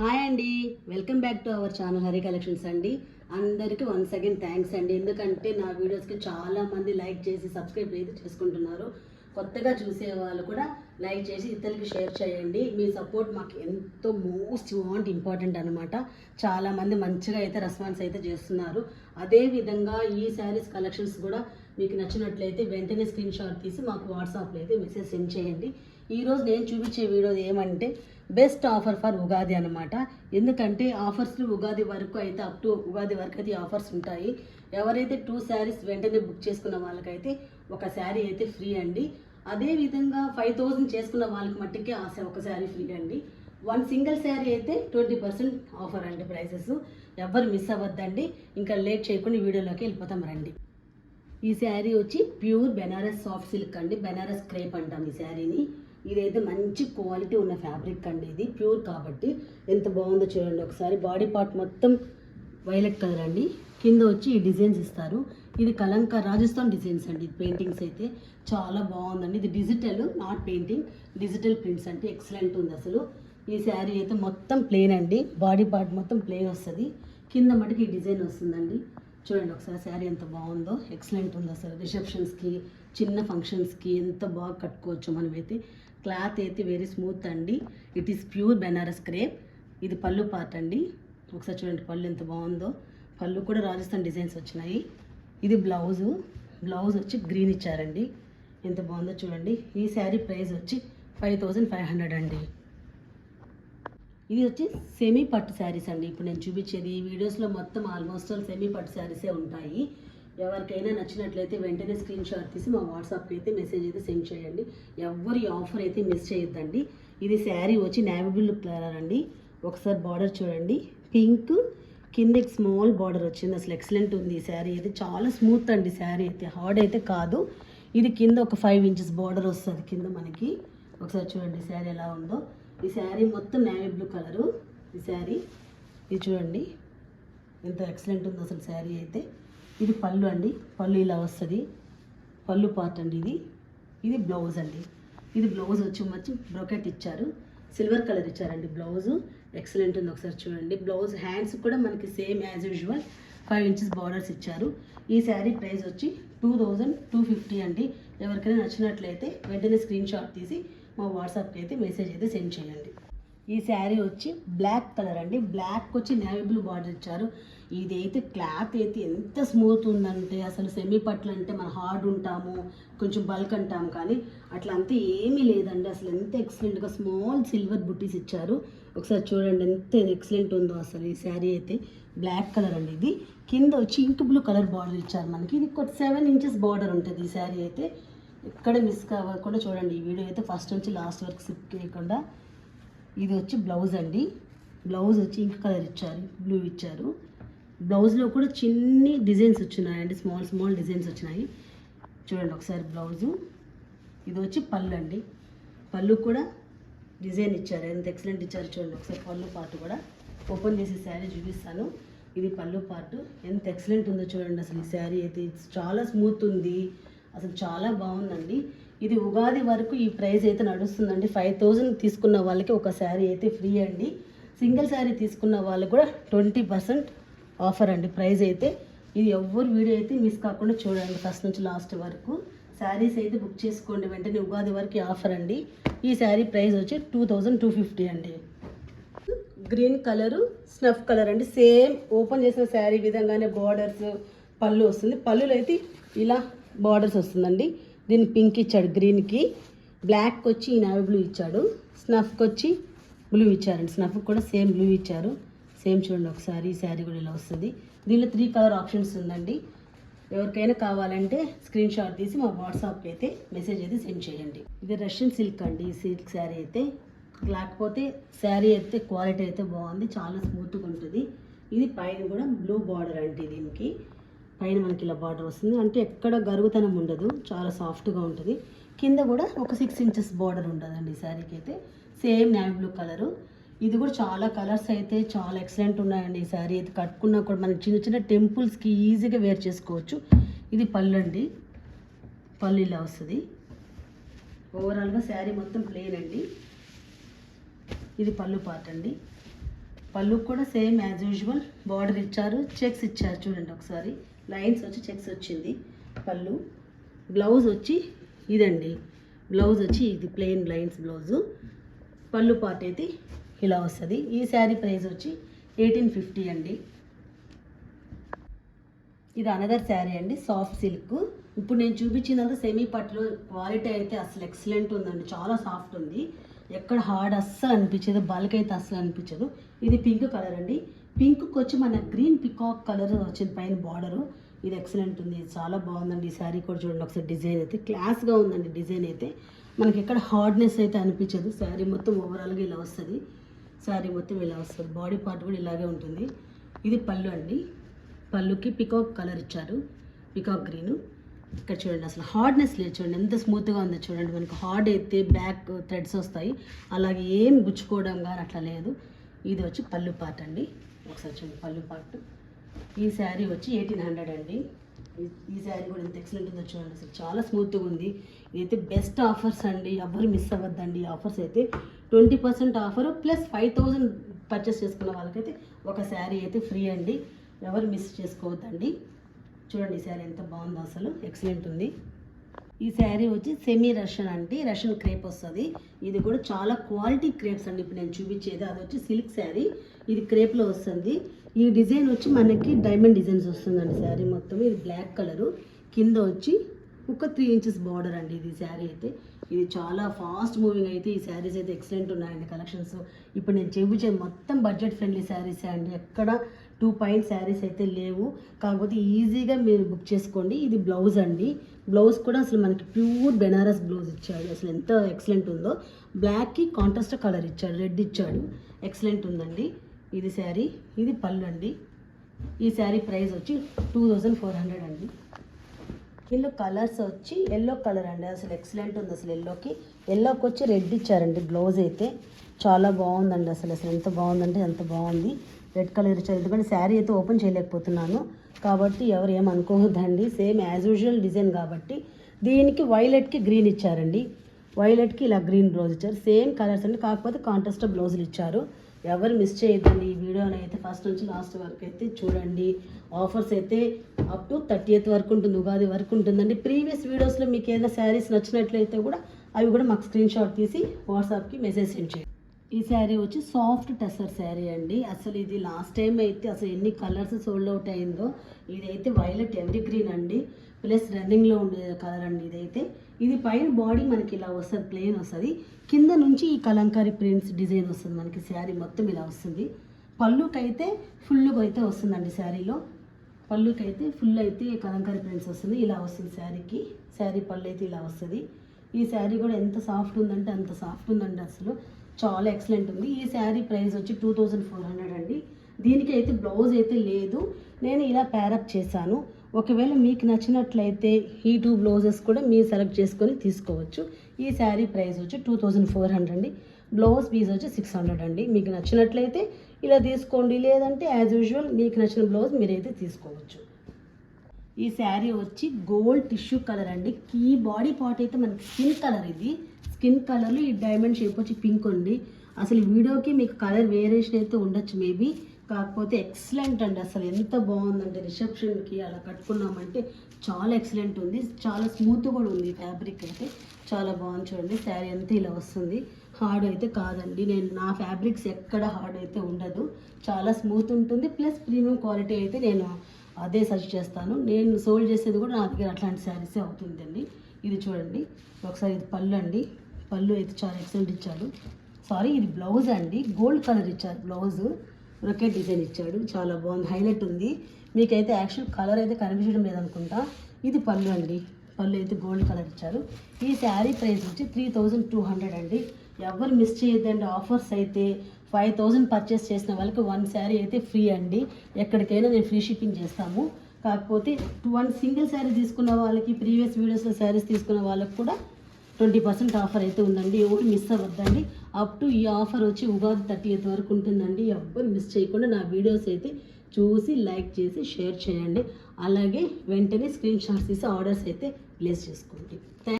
Hi అండి, welcome back to our channel Hari collections అండి. అందరికీ వన్స్ అగైన్ థ్యాంక్స్ అండి. ఎందుకంటే నా వీడియోస్కి చాలామంది లైక్ చేసి సబ్స్క్రైబ్ అయితే చేసుకుంటున్నారు. కొత్తగా చూసే వాళ్ళు కూడా లైక్ చేసి ఇతరులకి షేర్ చేయండి. మీ సపోర్ట్ మాకు ఎంతో మోస్ట్ ఇంపార్టెంట్ అనమాట. చాలామంది మంచిగా అయితే రెస్పాన్స్ అయితే చేస్తున్నారు. అదేవిధంగా ఈ శారీస్ కలెక్షన్స్ కూడా మీకు నచ్చినట్లయితే వెంటనే స్క్రీన్ షాట్ తీసి మాకు వాట్సాప్లో అయితే మెసేజ్ సెండ్ చేయండి. ఈరోజు నేను చూపించే వీడియో ఏమంటే బెస్ట్ ఆఫర్ ఫర్ ఉగాది అనమాట. ఎందుకంటే ఆఫర్స్లు ఉగాది వరకు అయితే అప్ టు ఉగాది వరకు అయితే ఆఫర్స్ ఉంటాయి. ఎవరైతే 2 శారీస్ వెంటనే బుక్ చేసుకున్న వాళ్ళకైతే ఒక శారీ అయితే ఫ్రీ అండి. అదేవిధంగా 5000 చేసుకున్న వాళ్ళకి మట్టికి ఒక శారీ ఫ్రీ అండి. 1 సింగిల్ శారీ అయితే 20% ఆఫర్ అండి. ప్రైసెస్ ఎవరు మిస్ అవ్వద్దండి. ఇంకా లేట్ చేయకుండా వీడియోలోకి వెళ్ళిపోతాం రండి. ఈ శారీ వచ్చి ప్యూర్ బెనారస్ సాఫ్ట్ సిల్క్ అండి. బెనారస్ క్రేప్ అంటాం ఈ శారీని. ఇదైతే మంచి క్వాలిటీ ఉన్న ఫ్యాబ్రిక్ అండి. ఇది ప్యూర్ కాబట్టి ఎంత బాగుందో చూడండి ఒకసారి. బాడీ పార్ట్ మొత్తం వైలెట్ కలర్ అండి. కింద వచ్చి ఈ డిజైన్స్ ఇస్తారు. ఇది కలంకా రాజస్థాన్ డిజైన్స్ అండి. పెయింటింగ్స్ అయితే చాలా బాగుందండి. ఇది digital, not painting, digital prints అంటే ఎక్సలెంట్ ఉంది అసలు. ఈ శారీ అయితే మొత్తం ప్లెయిన్ అండి. బాడీ పార్ట్ మొత్తం ప్లెయిన్ వస్తుంది. కింద మటుకు ఈ డిజైన్ వస్తుందండి. చూడండి ఒకసారి శారీ ఎంత బాగుందో, ఎక్సలెంట్ ఉంది అసలు. రిసెప్షన్స్కి, చిన్న ఫంక్షన్స్కి ఎంత బాగా కట్టుకోవచ్చు మనమైతే. క్లాత్ అయితే వెరీ స్మూత్ అండి. It is pure Banaras crepe. ఇది పళ్ళు పార్ట్ అండి. ఒకసారి చూడండి పళ్ళు ఎంత బాగుందో. పళ్ళు కూడా రాజస్థాన్ డిజైన్స్ వచ్చినాయి. ఇది బ్లౌజు. బ్లౌజ్ వచ్చి గ్రీన్ ఇచ్చారండి. ఎంత బాగుందో చూడండి. ఈ శారీ ప్రైస్ వచ్చి 5500 అండి. ఇది వచ్చి సెమీ పట్టు శారీస్ అండి. ఇప్పుడు నేను చూపించేది ఈ వీడియోస్లో మొత్తం ఆల్మోస్ట్ సెమీ పట్టు శారీసే ఉంటాయి. ఎవరికైనా నచ్చినట్లయితే వెంటనే స్క్రీన్ షాట్ తీసి మా వాట్సాప్కి అయితే మెసేజ్ అయితే సెండ్ చేయండి. ఎవరు ఈ ఆఫర్ అయితే మిస్ చేయొద్దండి. ఇది శారీ వచ్చి నేవీ బ్లూ కలర్ అండి. ఒకసారి బార్డర్ చూడండి, పింక్ కిందకి స్మాల్ బార్డర్ వచ్చింది. అసలు ఎక్సలెంట్ ఉంది ఈ శారీ అయితే. చాలా స్మూత్ అండి శారీ అయితే, హార్డ్ అయితే కాదు. ఇది కింద ఒక 5 ఇంచెస్ బార్డర్ వస్తుంది కింద మనకి. ఒకసారి చూడండి శారీ ఎలా ఉందో. ఈ శారీ మొత్తం నేవీ బ్లూ కలరు ఈ శారీ. ఇది చూడండి ఎంత ఎక్సలెంట్ ఉందో అసలు శారీ అయితే. ఇది పళ్ళు అండి. పళ్ళు ఇలా వస్తుంది. పళ్ళు పార్ట్ అండి ఇది. ఇది బ్లౌజ్ అండి. ఇది బ్లౌజ్ వచ్చి బ్రోకెట్ ఇచ్చారు. సిల్వర్ కలర్ ఇచ్చారండి బ్లౌజు. ఎక్సలెంట్ ఉంది. ఒకసారి చూడండి. బ్లౌజ్ హ్యాండ్స్ కూడా మనకి same as usual 5 inches borders ఇచ్చారు. ఈ శారీ ప్రైస్ వచ్చి 2250 అండి. ఎవరికైనా నచ్చినట్లయితే వెంటనే స్క్రీన్ షాట్ తీసి మా వాట్సాప్కి అయితే మెసేజ్ అయితే సెండ్ చేయండి. ఈ శారీ వచ్చి బ్లాక్ కలర్ అండి. బ్లాక్ వచ్చి నేవీ బ్లూ బార్డర్ ఇచ్చారు. ఇది అయితే క్లాత్ అయితే ఎంత స్మూత్ ఉందంటే అసలు సెమీ పట్లు అంటే మనం హార్డ్ ఉంటాము, కొంచెం బల్క్ అంటాము, కానీ అట్లా అంతా ఏమీ లేదండి. అసలు ఎంత ఎక్సలెంట్గా స్మాల్ సిల్వర్ బుట్టీస్ ఇచ్చారు. ఒకసారి చూడండి ఎంత ఎక్సలెంట్ ఉందో అసలు. ఈ శారీ అయితే బ్లాక్ కలర్ అండి. ఇది కింద వచ్చి ఇంక్ బ్లూ కలర్ బార్డర్ ఇచ్చారు మనకి. ఇది 7 ఇంచెస్ బార్డర్ ఉంటుంది ఈ శారీ అయితే. ఎక్కడ మిస్ కావకుండా చూడండి ఈ వీడియో అయితే ఫస్ట్ నుంచి లాస్ట్ వరకు స్కిప్ చేయకుండా. ఇది వచ్చి బ్లౌజ్ అండి. బ్లౌజ్ వచ్చి ఇంక్ కలర్ ఇచ్చారు, బ్లూ ఇచ్చారు. బ్లౌజ్లో కూడా చిన్ని డిజైన్స్ వచ్చినాయండి. స్మాల్ డిజైన్స్ వచ్చినాయి. చూడండి ఒకసారి బ్లౌజు. ఇది వచ్చి పళ్ళు అండి. పళ్ళు కూడా డిజైన్ ఇచ్చారు. ఎంత ఎక్సలెంట్ ఇచ్చారు చూడండి. ఒకసారి పళ్ళు పార్ట్ కూడా ఓపెన్ చేసి శారీ చూపిస్తాను. ఇది పళ్ళు పార్ట్. ఎంత ఎక్సలెంట్ ఉందో చూడండి అసలు. ఈ శారీ అయితే చాలా స్మూత్ ఉంది. అసలు చాలా బాగుందండి. ఇది ఉగాది వరకు ఈ ప్రైస్ అయితే నడుస్తుందండి. 5000 తీసుకున్న వాళ్ళకి ఒక శారీ అయితే ఫ్రీ అండి. సింగిల్ శారీ తీసుకున్న వాళ్ళకి కూడా 20% ఆఫర్ అండి ప్రైస్ అయితే. ఇది ఎవ్వరు వీడియో అయితే మిస్ కాకుండా చూడండి ఫస్ట్ నుంచి లాస్ట్ వరకు. శారీస్ అయితే బుక్ చేసుకోండి వెంటనే. ఉగాది వరకు ఆఫర్ అండి. ఈ శారీ ప్రైస్ వచ్చి 2250 అండి. గ్రీన్ కలరు, స్నఫ్ కలర్ అండి. సేమ్ ఓపెన్ చేసిన శారీ విధంగానే బార్డర్స్, పళ్ళు వస్తుంది. పళ్ళులో అయితే ఇలా బార్డర్స్ వస్తుందండి. దీన్ని పింక్ ఇచ్చాడు గ్రీన్కి. బ్లాక్ వచ్చి నేవీ బ్లూ ఇచ్చాడు. స్నఫ్కి వచ్చి బ్లూ ఇచ్చారండి. స్నఫ్కి కూడా సేమ్ బ్లూ ఇచ్చారు. సేమ్ చూడండి ఒకసారి. ఈ శారీ కూడా ఇలా వస్తుంది. దీనిలో 3 కలర్ ఆప్షన్స్ ఉందండి. ఎవరికైనా కావాలంటే స్క్రీన్ షాట్ తీసి మా వాట్సాప్కి అయితే మెసేజ్ అయితే సెండ్ చేయండి. ఇది రష్యన్ సిల్క్ అండి. ఈ సిల్క్ శారీ అయితే లేకపోతే శారీ అయితే క్వాలిటీ అయితే బాగుంది. చాలా స్మూత్గా ఉంటుంది. ఇది పైన కూడా బ్లూ బార్డర్ అండి. దీనికి పైన మనకి ఇలా బార్డర్ వస్తుంది. అంటే ఎక్కడ గరుగుతనం ఉండదు. చాలా సాఫ్ట్గా ఉంటుంది. కింద కూడా ఒక 6 ఇంచెస్ బార్డర్ ఉంటుందండి ఈ శారీకి అయితే. Same navy blue colour. ఇది కూడా చాలా కలర్స్ అయితే చాలా ఎక్సలెంట్ ఉన్నాయండి. ఈ శారీ అయితే కట్టుకున్నా కూడా మనకి చిన్న టెంపుల్స్కి ఈజీగా వేర్ చేసుకోవచ్చు. ఇది పళ్ళు అండి. పళ్ళు ఇలా వస్తుంది. ఓవరాల్గా శారీ మొత్తం ప్లెయిన్ అండి. ఇది పళ్ళు పార్ట్ అండి. పళ్ళు కూడా సేమ్ యాజ్ యూజువల్ బార్డర్ ఇచ్చారు, చెక్స్ ఇచ్చారు. చూడండి ఒకసారి లైన్స్ వచ్చి చెక్స్ వచ్చింది పళ్ళు. బ్లౌజ్ వచ్చి ఇదండి, బ్లౌజ్ వచ్చి ఇది ప్లెయిన్ లైన్స్ బ్లౌజు. పళ్ళు పార్ట్ అయితే ఇలా వస్తుంది. ఈ శారీ ప్రైస్ వచ్చి 1850 అండి. ఇది అనదర్ శారీ అండి, సాఫ్ట్ సిల్క్. ఇప్పుడు నేను చూపించినంత సెమీ పట్టులో క్వాలిటీ అయితే అసలు ఎక్సలెంట్ ఉందండి, చాలా సాఫ్ట్ ఉంది. ఎక్కడ హార్డ్ అస్సలు అనిపించదు, బల్క్ అయితే అస్సలు అనిపించదు. ఇది పింక్ కలర్ అండి. పింక్కి వచ్చి మన గ్రీన్ పికాక్ కలర్ వచ్చింది పైన బార్డరు. ఇది ఎక్సలెంట్ ఉంది, చాలా బాగుందండి. ఈ శారీ కూడా చూడండి ఒకసారి, డిజైన్ అయితే క్లాస్గా ఉందండి. డిజైన్ అయితే మనకి ఎక్కడ హార్డ్నెస్ అయితే అనిపించదు. శారీ మొత్తం ఓవరాల్గా ఇలా వస్తుంది, శారీ మొత్తం ఇలా వస్తుంది. బాడీ పార్ట్ కూడా ఇలాగే ఉంటుంది. ఇది పళ్ళు అండి. పళ్ళుకి పికాక్ కలర్ ఇచ్చారు, పికాక్ గ్రీను. ఇక్కడ చూడండి అసలు హార్డ్నెస్ లేదు, చూడండి ఎంత స్మూత్గా ఉందో చూడండి. మనకి హార్డ్ అయితే బ్యాక్ థ్రెడ్స్ వస్తాయి, అలాగే ఏం గుచ్చుకోవడం కానీ అట్లా లేదు. ఇది వచ్చి పళ్ళు పార్ట్ అండి, ఒకసారి చూడండి పళ్ళు పార్ట్. ఈ శారీ వచ్చి 1800 అండి. ఈ శారీ కూడా ఎంత ఎక్సలెంట్ ఉందో చూడండి, అసలు చాలా స్మూత్గా ఉంది. ఇదైతే బెస్ట్ ఆఫర్స్ అండి, ఎవరు మిస్ అవ్వద్దండి. ఆఫర్స్ అయితే 20% ఆఫర్ ప్లస్ 5000 పర్చేస్ చేసుకున్న వాళ్ళకైతే ఒక శారీ అయితే ఫ్రీ అండి. ఎవరు మిస్ చేసుకోవద్దండి. చూడండి ఈ శారీ ఎంత బాగుందో, అసలు ఎక్సలెంట్ ఉంది. ఈ శారీ వచ్చి సెమీ రష్యన్ అండి, రష్యన్ క్రేప్ వస్తుంది. ఇది కూడా చాలా క్వాలిటీ క్రేప్స్ అండి. ఇప్పుడు నేను చూపించేది అది వచ్చి సిల్క్ శారీ, ఇది క్రేప్లో వస్తుంది. ఈ డిజైన్ వచ్చి మనకి డైమండ్ డిజైన్స్ వస్తుందండి శారీ మొత్తం. ఇది బ్లాక్ కలరు, కింద వచ్చి ఒక 3 ఇంచెస్ బార్డర్ అండి. ఇది శారీ అయితే ఇది చాలా ఫాస్ట్ మూవింగ్ అయితే ఈ శారీస్ అయితే ఎక్సలెంట్ ఉన్నాయండి కలెక్షన్స్. ఇప్పుడు నేను చూపించే మొత్తం బడ్జెట్ ఫ్రెండ్లీ శారీసే అండి, ఎక్కడ 2 పాయింట్ శారీస్ అయితే లేవు. కాకపోతే ఈజీగా మీరు బుక్ చేసుకోండి. ఇది బ్లౌజ్ అండి, బ్లౌజ్ కూడా అసలు మనకి ప్యూర్ బెనారస్ బ్లౌజ్ ఇచ్చాడు, అసలు ఎంత ఎక్సలెంట్ ఉందో. బ్లాక్కి కాంట్రాస్ట్ కలర్ ఇచ్చాడు, రెడ్ ఇచ్చాడు, ఎక్సలెంట్ ఉందండి. ఇది శారీ, ఇది పళ్ళు అండి. ఈ శారీ ప్రైస్ వచ్చి 2400 అండి. ఇందులో కలర్స్ వచ్చి ఎల్లో కలర్ అండి, అసలు ఎక్సలెంట్ ఉంది. అసలు ఎల్లోకి వచ్చి రెడ్ ఇచ్చారండి. బ్లౌజ్ అయితే చాలా బాగుందండి, అసలు ఎంత బాగుందంటే అంత బాగుంది. రెడ్ కలర్ ఇచ్చారు, ఎందుకంటే శారీ అయితే ఓపెన్ చేయలేకపోతున్నాను కాబట్టి ఎవరు ఏమనుకోవద్దండి. సేమ్ యాజ్ యూజువల్ డిజైన్ కాబట్టి. దీనికి వైలెట్కి గ్రీన్ ఇచ్చారండి, వైలెట్కి ఇలా గ్రీన్ బ్లౌజ్ ఇచ్చారు. సేమ్ కలర్స్ అండి, కాకపోతే కాంట్రాస్ట్ బ్లౌజులు ఇచ్చారు. ఎవరు మిస్ చేయొద్దండి ఈ వీడియోని అయితే, ఫస్ట్ నుంచి లాస్ట్ వరకు అయితే చూడండి. ఆఫర్స్ అయితే అప్ టు 30th వరకు ఉంటుంది, ఉగాది వరకు ఉంటుందండి. ప్రీవియస్ వీడియోస్లో మీకు ఏదైనా శారీస్ నచ్చినట్లయితే కూడా అవి కూడా మాకు స్క్రీన్ షాట్ తీసి వాట్సాప్కి మెసేజ్ సెండ్ చేయండి. ఈ శారీ వచ్చి సాఫ్ట్ టెసర్ శారీ అండి. అసలు ఇది లాస్ట్ టైం అయితే అసలు ఎన్ని కలర్స్ సోల్డ్ అవుట్ అయిందో. ఇదైతే వైలెట్ ఎవరీ గ్రీన్ అండి, ప్లస్ రన్నింగ్లో ఉండే కలర్ అండి ఇదైతే. ఇది పైన బాడీ మనకి ఇలా వస్తుంది, ప్లెయిన్ వస్తుంది. కింద నుంచి ఈ కలంకారీ ప్రింట్స్ డిజైన్ వస్తుంది మనకి. శారీ మొత్తం ఇలా వస్తుంది. పళ్ళుకైతే ఫుల్గా అయితే వస్తుందండి శారీలో. పళ్ళుకైతే ఫుల్ అయితే కలంకారీ ప్రింట్స్ వస్తుంది, ఇలా వస్తుంది శారీకి. శారీ పళ్ళు అయితే ఇలా వస్తుంది. ఈ శారీ కూడా ఎంత సాఫ్ట్ ఉందంటే అంత సాఫ్ట్ ఉందండి, అసలు చాలా ఎక్సలెంట్ ఉంది. ఈ శారీ ప్రైస్ వచ్చి 2400 అండి. దీనికి అయితే బ్లౌజ్ అయితే లేదు, నేను ఇలా ప్యారప్ చేశాను. ఒకవేళ మీకు నచ్చినట్లయితే ఈ 2 బ్లౌజెస్ కూడా మీరు సెలెక్ట్ చేసుకొని తీసుకోవచ్చు. ఈ శారీ ప్రైస్ వచ్చి 2400 అండి. బ్లౌజ్ పీస్ వచ్చి 600 అండి. మీకు నచ్చినట్లయితే ఇలా తీసుకోండి, లేదంటే యాజ్ యూజువల్ మీకు నచ్చిన బ్లౌజ్ మీరైతే తీసుకోవచ్చు. ఈ శారీ వచ్చి గోల్డ్ టిష్యూ కలర్ అండి. ఈ బాడీ పార్ట్ అయితే మనకి స్కిన్ కలర్, ఇది స్కిన్ కలర్లో ఈ డైమండ్ షేప్ వచ్చి పింక్ ఉంది. అసలు వీడియోకి మీకు కలర్ వేరియేషన్ అయితే ఉండొచ్చు మేబీ, కాకపోతే ఎక్సలెంట్ అండి. అసలు ఎంత బాగుందంటే రిసెప్షన్కి అలా కట్టుకున్నామంటే చాలా ఎక్సలెంట్ ఉంది. చాలా స్మూత్ కూడా ఉంది, ఫ్యాబ్రిక్ అయితే చాలా బాగుంది. చూడండి శారీ అంతా ఇలా వస్తుంది, హార్డ్ అయితే కాదండి. నా ఫ్యాబ్రిక్స్ ఎక్కడ హార్డ్ అయితే ఉండదు, చాలా స్మూత్ ఉంటుంది. ప్లస్ ప్రీమియం క్వాలిటీ అయితే నేను అదే సజెస్ట్ చేస్తాను. నేను సోల్డ్ చేసేది కూడా నా దగ్గర అట్లాంటి శారీసే అవుతుందండి. ఇది చూడండి ఒకసారి, ఇది పళ్ళు అండి. పళ్ళు అయితే చాలా ఎక్సలెంట్ ఇచ్చాడు. సారీ, ఇది బ్లౌజ్ అండి, గోల్డ్ కలర్ ఇచ్చారు బ్లౌజ్, రొకెట్ డిజైన్ ఇచ్చాడు, చాలా బాగుంది, హైలైట్ ఉంది. మీకైతే యాక్చువల్ కలర్ అయితే కనిపించడం లేదనుకుంటా. ఇది పళ్ళు అండి, పళ్ళు అయితే గోల్డ్ కలర్ ఇచ్చారు. ఈ శారీ ప్రైస్ వచ్చి 3200 అండి. ఎవరు మిస్ చేయొద్దండి. ఆఫర్స్ అయితే 5000 పర్చేస్ చేసిన వాళ్ళకి 1 శారీ అయితే ఫ్రీ అండి. ఎక్కడికైనా నేను ఫ్రీ షిప్పింగ్ చేస్తాము. కాకపోతే 1 సింగిల్ శారీ తీసుకున్న వాళ్ళకి, ప్రీవియస్ వీడియోస్లో శారీస్ తీసుకున్న వాళ్ళకి కూడా 20% ఆఫర్ అయితే ఉందండి. ఎవరు మిస్ అవ్వద్దండి. అప్ టు ఈ ఆఫర్ వచ్చి ఉగాది 30th వరకు ఉంటుందండి. ఎవరు మిస్ చేయకుండా నా వీడియోస్ అయితే చూసి లైక్ చేసి షేర్ చేయండి. అలాగే వెంటనే స్క్రీన్ షాట్స్ తీసి ఆర్డర్స్ అయితే ప్లేస్ చేసుకోండి.